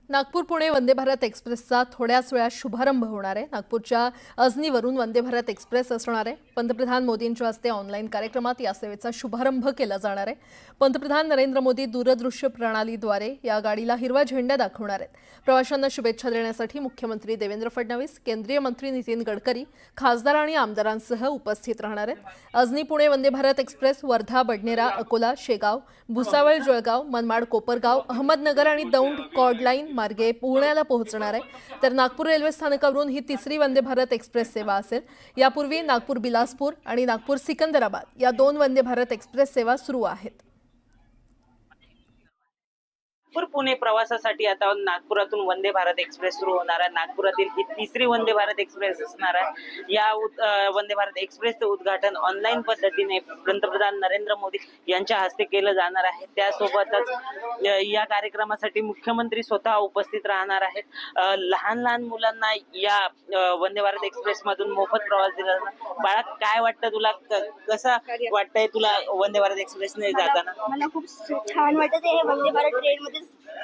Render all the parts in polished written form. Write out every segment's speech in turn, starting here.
नागपूर पुणे वंदे भारत एक्सप्रेसचा थोड्याच वेळात शुभारंभ होणार आहे। नागपूरच्या अजनीवरून वंदे भारत एक्सप्रेस असणार आहे। पंतप्रधान मोदींच्या हस्ते ऑनलाईन कार्यक्रमात या सेवेचा शुभारंभ केला जाणार आहे। पंतप्रधान नरेंद्र मोदी दूरदृश्य प्रणालीद्वारे या गाडीला हिरवा झेंडा दाखवणार आहेत। प्रवाशांना शुभेच्छा देण्यासाठी मुख्यमंत्री देवेंद्र फडणवीस, केंद्रीय मंत्री नितीन गडकरी, खासदार आणि आमदारांसह उपस्थित राहणार आहेत। अजनी पुणे वंदे भारत एक्सप्रेस वर्धा, बडनेरा, अकोला, शेगाव, भुसावळ, जळगाव, मनमाड, कोपरगाव, अहमदनगर आणि दौंड कॉर्ड लाईन मार्गे पुण्याला पोहोचणार आहे। तर नागपूर रेल्वे स्थानकावरून ही तिसरी वंदे भारत एक्सप्रेस सेवा असेल। यापूर्वी नागपूर बिलासपूर आणि नागपूर सिकंदराबाद या दोन वंदे भारत एक्सप्रेस सेवा सुरू आहेत। नागपूर पुणे प्रवासासाठी आता नागपुरातून वंदे भारत एक्सप्रेस सुरू होणार आहे। नागपुरातील ही तिसरी वंदे भारत एक्सप्रेस असणार आहे। या वंदे भारत एक्सप्रेसचे उद्घाटन ऑनलाईन पद्धतीने पंतप्रधान नरेंद्र मोदी यांच्या हस्ते केलं जाणार आहे। त्यासोबतच या कार्यक्रमासाठी मुख्यमंत्री स्वतः उपस्थित राहणार आहेत। लहान लहान मुलांना या वंदे भारत एक्सप्रेस मधून मोफत प्रवास दिला जाणार। बाळा, काय वाटतं तुला? कसं वाटतंय तुला वंदे भारत एक्सप्रेसने जाताना? मला खूप छान वाटत आहे वंदे भारत ट्रेन मध्ये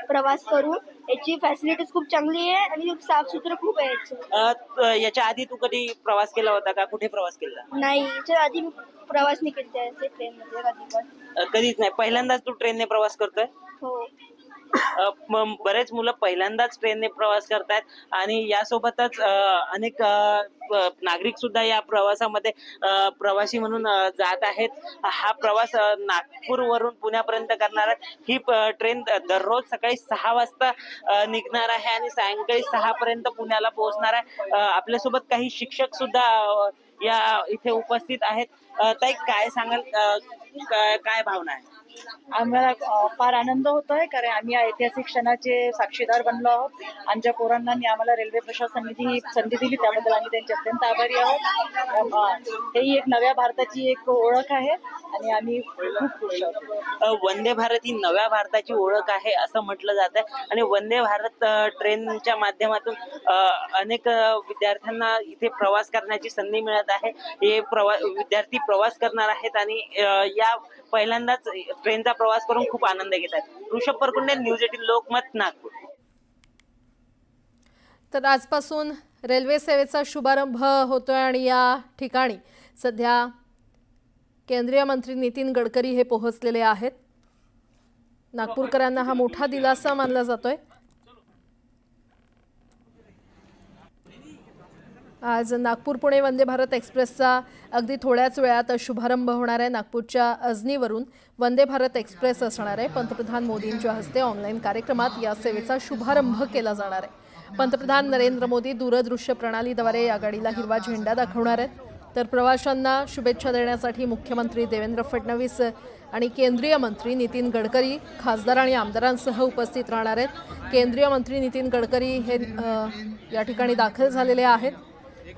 प्रवास करून। याची फॅसिलिटीज खूप चांगली आहे आणि साफ सुथरं खूप आहे। याच्या आधी तू कधी प्रवास केला होता का? कुठे प्रवास केला? नाही, याच्या आधी प्रवास नाही केला ट्रेन मध्ये कधी पण। कधीच नाही, पहिल्यांदाच तू ट्रेनने प्रवास करतोय? हो। बरेच मुलं पहिल्यांदाच ट्रेनने प्रवास करतायत आणि यासोबतच अनेक नागरिक सुद्धा या प्रवासामध्ये प्रवासी म्हणून जात आहेत। हा प्रवास नागपूरवरून पुण्यापर्यंत करणार आहे। ही ट्रेन दररोज सकाळी 6 वाजता निघणार आहे आणि सायंकाळी 6 पर्यंत पुण्याला पोहोचणार आहे। आपल्यासोबत काही शिक्षक सुद्धा या इथे उपस्थित आहेत। ताई, काय सांगाल, काय भावना आहे? आम्हाला फार आनंद होतोय, कारण आम्ही ऐतिहासिक क्षणाचे साक्षीदार बनलो आहोत। आमच्या पोरांना आणि रेल्वे प्रशासनाने ही संधी दिली, त्याबद्दल आम्ही त्यांचे अत्यंत आभारी आहोत। ही एक नव्या भारताची एक ओळख आहे आणि आम्ही खूप खुश आहोत। वंदे भारत ही नव्या भारताची ओळख आहे असं म्हटलं जात आहे आणि वंदे भारत ट्रेनच्या माध्यमातून अनेक विद्यार्थ्यांना इथे प्रवास करण्याची संधी मिळत आहे। हे विद्यार्थी प्रवास करणार आहेत आणि या पहिल्यांदाच ट्रेनचा प्रवास करून खूप आनंद घेत आहेत। ऋषभ परकुंडे, न्यूज 18 लोकमत, नागपूर। तर आजपासून रेल्वे सेवेचा शुभारंभ होतोय आणि या ठिकाणी सध्या केंद्रीय मंत्री नितीन गडकरी हे पोहोचलेले आहेत। नागपूरकरांना हा मोठा दिलासा मानला जातोय। आज नागपूर पुणे वंदे भारत एक्सप्रेसचा अगदी थोड्याच वेळात शुभारंभ होणार आहे। नागपूरच्या अजनीवरून वंदे भारत एक्सप्रेस असणार आहे। पंतप्रधान मोदींच्या हस्ते ऑनलाईन कार्यक्रमात या सेवेचा शुभारंभ केला जाणार आहे। पंतप्रधान नरेंद्र मोदी दूरदृश्य प्रणालीद्वारे या गाडीला हिरवा झेंडा दाखवणार आहेत। तर प्रवाशांना शुभेच्छा देण्यासाठी मुख्यमंत्री देवेंद्र फडणवीस आणि केंद्रीय मंत्री नितीन गडकरी, खासदार आणि आमदारांसह उपस्थित राहणार आहेत। केंद्रीय मंत्री नितीन गडकरी हे या ठिकाणी दाखल झालेले आहेत।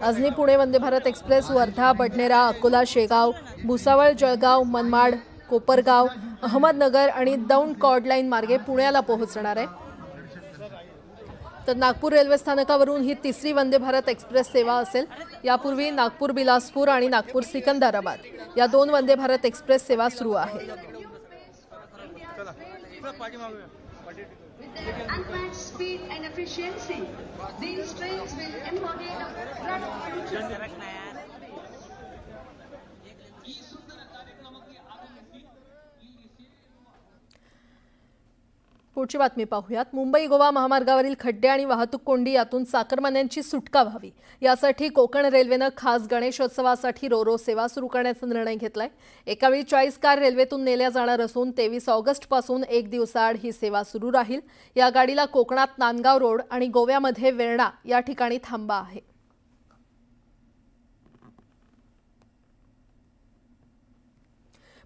अजनी पुणे वंदे भारत एक्सप्रेस वर्धा, बडनेरा, अकोला, शेगाव, भुसावळ, जळगाव, मनमाड, कोपरगाव, अहमदनगर आणि दौंड कॉर्ड लाईन मार्गे पुण्याला पोहोचणार आहे। तर नागपूर रेल्वे स्थानकावरून ही तिसरी वंदे भारत एक्सप्रेस सेवा असेल। यापूर्वी नागपूर बिलासपूर आणि नागपूर सिकंदराबाद या दोन वंदे भारत एक्सप्रेस सेवा सुरू आहेत। Unmatched speed and efficiency, these trains will embody the platform. पुढची बातमी पाहूयात। मुंबई गोवा महामार्गावरील खड्डे आणि वाहतूक कोंडी यातून चाकरमान्यांची सुटका व्हावी यासाठी कोकण रेल्वेनं खास गणेशोत्सवासाठी रोरो सेवा सुरू करण्याचा निर्णय घेतलाय। एकावेळी 40 कार रेल्वेतून नेल्या जाणार असून 23 ऑगस्ट पासून एक दिवसाआड ही सेवा सुरू राहील। या गाडीला कोकणात नांदगाव रोड आणि गोव्यामध्ये वेर्णा या ठिकाणी थांबा आहे।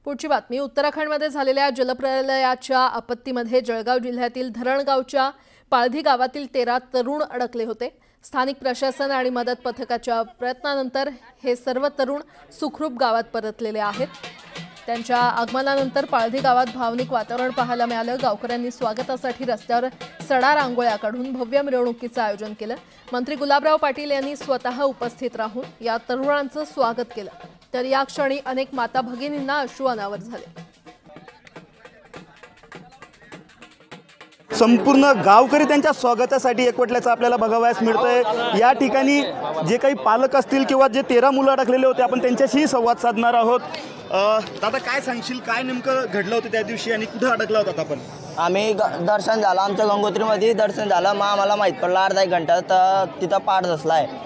पुढची बातमी। उत्तराखंडमध्ये झालेल्या जलप्रलयाच्या आपत्तीमध्ये जळगाव जिल्ह्यातील धरणगावच्या पाळधी गावातील 13 तरुण अडकले होते। स्थानिक प्रशासन आणि मदत पथकाच्या प्रयत्नानंतर हे सर्व तरुण सुखरूप गावात परतलेले आहेत। त्यांच्या आगमनानंतर पाळधी गावात भावनिक वातावरण पाहायला मिळालं। गावकऱ्यांनी स्वागतासाठी रस्त्यावर सडा रांगोळ्या काढून भव्य मिरवणुकीचं आयोजन केलं। मंत्री गुलाबराव पाटील यांनी स्वतः उपस्थित राहून या तरुणांचं स्वागत केलं। तर या क्षणी अनेक माता भगिनींना अश्रू अनावर झाले। संपूर्ण गावकरी त्यांच्या स्वागतासाठी एकवटल्याचं आपल्याला बघावयास मिळतंय। या ठिकाणी जे काही पालक असतील किंवा जे 13 मुलं अडकलेले होते आपण त्यांच्याशी संवाद साधणार आहोत। दादा काय सांगशील, काय नेमकं घडलं होतं त्या दिवशी आणि कुठे अडकला होता आपण? आम्ही दर्शन झालं, आमच्या गंगोत्रीमध्ये दर्शन झालं, मग आम्हाला माहीत पडलं अर्धा एक घंटा तर तिथं पाठ बसला आहे।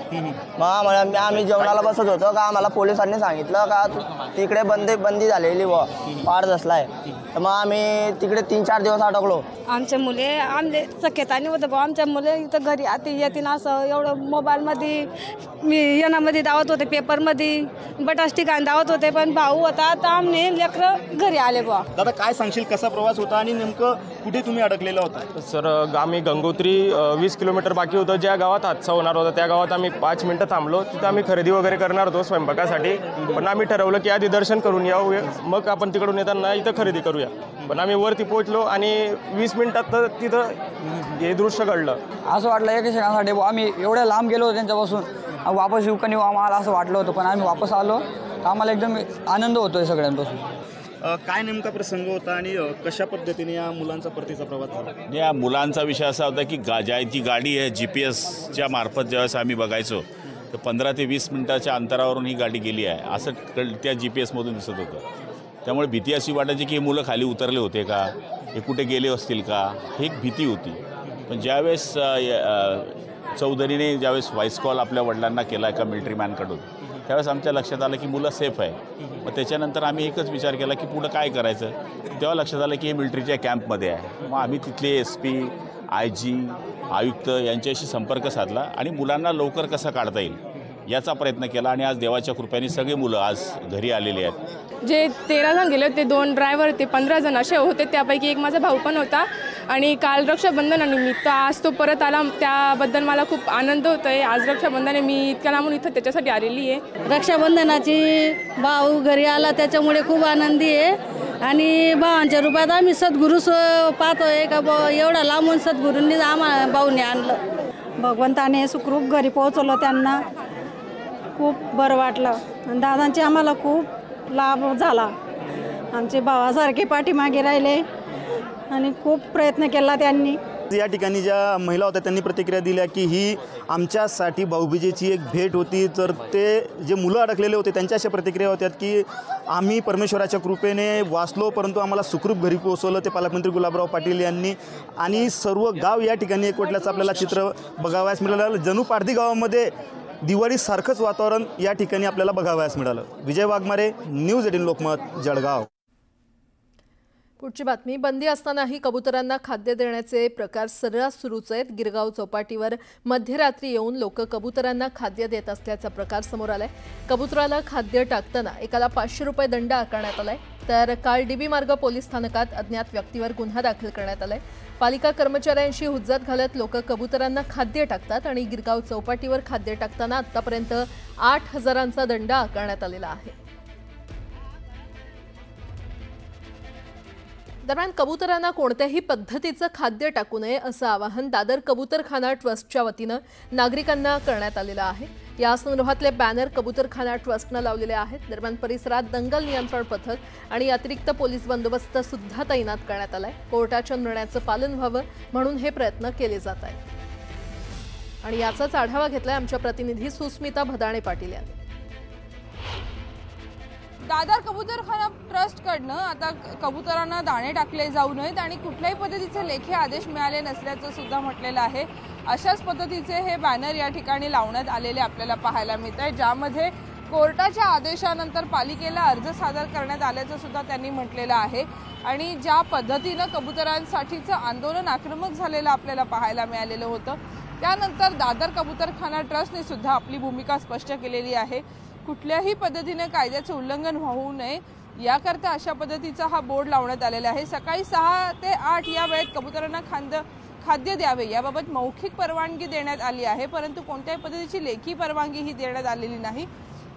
मग आम्ही जेवणाला बसत होतो का आम्हाला पोलिसांनी सांगितलं का तिकडे बंदी झालेली व पाठ बसला आहे, तर मग आम्ही तिकडे 3-4 दिवस अडकलो। आमच्या मुले आमले सख्यतानी होतं भाऊ, आमच्या मुले इथं घरी आता येतील असं एवढं मोबाईलमध्ये मी येणामध्ये दावत होते, पेपरमध्ये बटास ठिकाण दावत होते, पण भाऊ होता तर आम्ही लेकरं घरी आले बुवा। दादा काय सांगशील, कसा प्रवास होता आणि नेमकं कुठे तुम्ही अडकलेला होता? सर आम्ही गंगोत्री 20 किलोमीटर बाकी होतं, ज्या गावात हादसा होणार होता त्या गावात आम्ही 5 मिनटं थांबलो। तिथं आम्ही खरेदी वगैरे करणार होतो स्वयंपाकासाठी, पण आम्ही ठरवलं की आधी दर्शन करून यावं, मग आपण तिकडून येताना इथं खरेदी करूया। पण आम्ही वरती पोहोचलो आणि 20 मिनिटात तर तिथं हे दृश्य घडलं। असं वाटलं एक क्षणासाठी आम्ही एवढ्या लांब गेलो होतो त्यांच्यापासून, वापस येऊ का नाही आम्हाला असं वाटलं होतं, पण आम्ही वापस आलो तर आम्हाला एकदम आनंद होतोय सगळ्यांपासून। काय नेमका प्रसंग होता आणि कशा पद्धतीने या मुलांचा परतीचा प्रवास झाला? या मुलांचा विषय असा होता की जी गाडी आहे GPS मार्फत ज्यावेळेस आम्ही बघायचो तर 15 ते 20 मिनिटाच्या अंतरावरून ही गाडी गेली आहे असं त्या GPS मधून दिसत होतं। त्यामुळे भीती अशी वाटायची की हे मुलं खाली उतरले होते का, हे कुठे गेले असतील का, ही एक भीती होती। पण ज्यावेळेस चौधरीने ज्यावेळेस व्हॉइस कॉल आपल्या वडिलांना केला एका मिलिटरी मॅनकडून, त्यावेळेस आमच्या लक्षात आलं की मुलं सेफ आहे। मग त्याच्यानंतर आम्ही एकच विचार केला की पुढं काय करायचं, तेव्हा लक्षात आलं की हे मिलिटरीच्या कॅम्पमध्ये आहे। मग आम्ही तिथले SP, IG, आयुक्त यांच्याशी संपर्क साधला आणि मुलांना लवकर कसं काढता येईल याचा प्रयत्न केला आणि आज देवाच्या कृपेने सगळे मुलं आज घरी आलेले आहेत। जे 13 जण गेले होते, 2 ड्रायव्हर ते 15 जण असे होते, त्यापैकी एक माझा भाऊ पण होता। आणि काल रक्षाबंधनानिमित्त आज तो परत आला, त्याबद्दल मला खूप आनंद होतो आहे। आज रक्षाबंधन मी इतक्या लांबून इथं त्याच्यासाठी आलेली आहे। रक्षाबंधनाची भाऊ घरी आला त्याच्यामुळे खूप आनंदी आहे आणि भावांच्या रूपात आम्ही सद्गुरू पाहतोय का एवढा लांबून सद्गुरूंनी आम्हाला भाऊने आणलं। भगवंताने सुखरूप घरी पोहोचवलं, त्यांना खूप बरं वाटलं आणि दादांचे आम्हाला खूप लाभ झाला। आमचे भावासारखे पाठीमागे राहिले आणि खूप प्रयत्न केला त्यांनी। या ठिकाणी ज्या महिला होत्या त्यांनी प्रतिक्रिया दिल्या की ही आमच्यासाठी भाऊबीजेची एक भेट होती। तर ते जे मुलं अडकलेले होते त्यांच्या अशा प्रतिक्रिया होत्या की आम्ही परमेश्वराच्या कृपेने वाचलो, परंतु आम्हाला सुखरूप घरी पोहोचवलं ते पालकमंत्री गुलाबराव पाटील यांनी। आणि सर्व गाव या ठिकाणी एकवटल्याचं आपल्याला चित्र बघावयास मिळालं। जणू पारधी गावामध्ये दिवाळीसारखंच वातावरण या ठिकाणी आपल्याला बघावयास मिळालं। विजय वाघमारे, न्यूज 18 लोकमत, जळगाव। पुढची बातमी, बंदी असतानाही कबुतरांना खाद्य देण्याचे प्रकार सर्रास सुरूच आहेत। गिरगाव चौपाटीवर मध्यरात्री येऊन लोक कबुतरांना खाद्य देत असल्याचा प्रकार समोर आलाय। कबुतराला खाद्य टाकताना एकाला 500 रुपये दंड आकारण्यात आलाय। तर काल DB मार्ग पोलीस स्थानकात अज्ञात व्यक्तीवर गुन्हा दाखल करण्यात आलाय। पालिका कर्मचाऱ्यांशी हुज्जत घालत लोक कबुतरांना खाद्य टाकतात आणि गिरगाव चौपाटीवर खाद्य टाकताना आतापर्यंत 8,000चा दंड आकारण्यात आलेला आहे। दरम्यान कबुतरांना कोणत्याही पद्धतीचं खाद्य टाकू नये असं आवाहन दादर कबूतरखाना ट्रस्टच्या वतीनं नागरिकांना करण्यात आलेलं आहे। या संदर्भातले बॅनर कबूतरखाना ट्रस्टनं लावलेले आहेत। दरम्यान परिसरात दंगल नियंत्रण पथक आणि अतिरिक्त पोलीस बंदोबस्त सुद्धा तैनात करण्यात आलाय। कोर्टाच्या निर्णयाचं पालन व्हावं म्हणून हे प्रयत्न केले जात आहेत आणि याचाच आढावा घेतलाय आमच्या प्रतिनिधी सुस्मिता भदाणे पाटील यांनी। दादर कबूतरखाना ट्रस्टकडनं आता कबुतरांना दाणे टाकले जाऊ नयेत आणि कुठल्याही पद्धतीचे लेखी आदेश मिळाले नसल्याचं सुद्धा म्हटलेलं आहे। अशाच पद्धतीचे हे बॅनर या ठिकाणी लावण्यात आलेले आपल्याला पाहायला मिळत आहे, ज्यामध्ये कोर्टाच्या आदेशानंतर पालिकेला अर्ज सादर करण्यात आल्याचं सुद्धा त्यांनी म्हटलेलं आहे। आणि ज्या पद्धतीनं कबुतरांसाठीचं आंदोलन आक्रमक झालेलं आपल्याला पाहायला मिळालेलं होतं, त्यानंतर दादर कबूतरखाना ट्रस्टने सुद्धा आपली भूमिका स्पष्ट केलेली आहे। कुठल्याही पद्धतीने कायद्याचं उल्लंघन होऊ नये याकरता अशा पद्धतीचा हा बोर्ड लावण्यात आलेला आहे। सकाळी 6 ते 8 या वेळेत कबुतरांना खाद्य द्यावे याबाबत मौखिक परवानगी देण्यात आली आहे, परंतु कोणत्याही पद्धतीची लेखी परवानगी ही देण्यात आलेली नाही।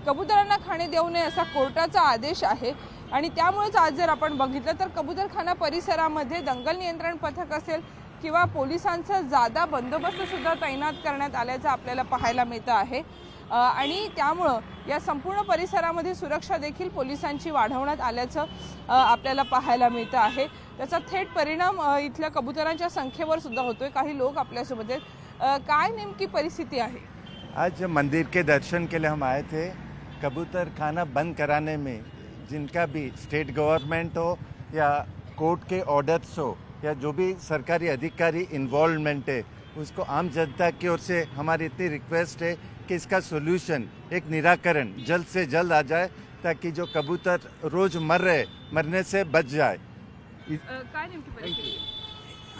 कबुतरांना खाणे देऊ नये असा कोर्टाचा आदेश आहे आणि त्यामुळेच आज जर आपण बघितलं तर कबूतरखाना परिसरामध्ये दंगल नियंत्रण पथक असेल किंवा पोलिसांचा जादा बंदोबस्त सुद्धा तैनात करण्यात आल्याचं आपल्याला पाहायला मिळतं आहे। आणि त्यामुळं या संपूर्ण परिसरामध्ये सुरक्षा देखील पोलिसांची वाढवण्यात आल्याचं आपल्याला पाहायला मिळतं आहे। त्याचा थेट परिणाम इथल्या कबुतरांच्या संख्येवर सुद्धा होतोय। काही लोक आपल्यासोबत आहेत। काय नेमकी परिस्थिती आहे? आज मंदिर के दर्शन के लिए हम आए थे। कबूतर खाना बंद कराने में जिनका भी स्टेट गवर्नमेंट हो या कोर्ट के ऑर्डर्स हो या जो भी सरकारी अधिकारी इन्वॉल्वमेंट है, उसको आम जनता की ओर से हमारी इतनी रिक्वेस्ट है कि इसका सोल्यूशन, एक निराकरण जल्द से जल्द आ जाए ताकि जो कबूतर रोज मर रहे मरने से बच जाए।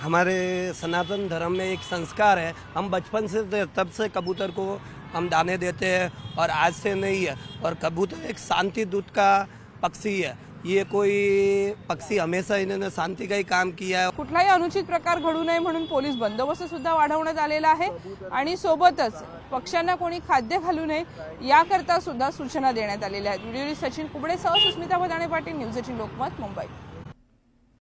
हमारे सनातन धर्म में एक संस्कार है, हम बचपन से तब से कबूतर को हम दाने देते हैं और आज से नहीं है। और कबूतर एक शांति दूत का पक्षी है, ये कोई पक्षी हमेशा इन्होंने शांति का ही काम किया है। कुठलाही अनुचित प्रकार घडू नये म्हणून पोलीस बंदोबस्त सुद्धा वाढवण्यात आलेला आहे आणि सोबतच पक्ष्यांना कोणी खाद्य घालू नये याकरता सुद्धा सूचना देण्यात आलेल्या आहेत। व्हिडिओ सचिन कुबडे सह सुस्मिता भदाणे पाटील, न्यूज 18 लोकमत, मुंबई।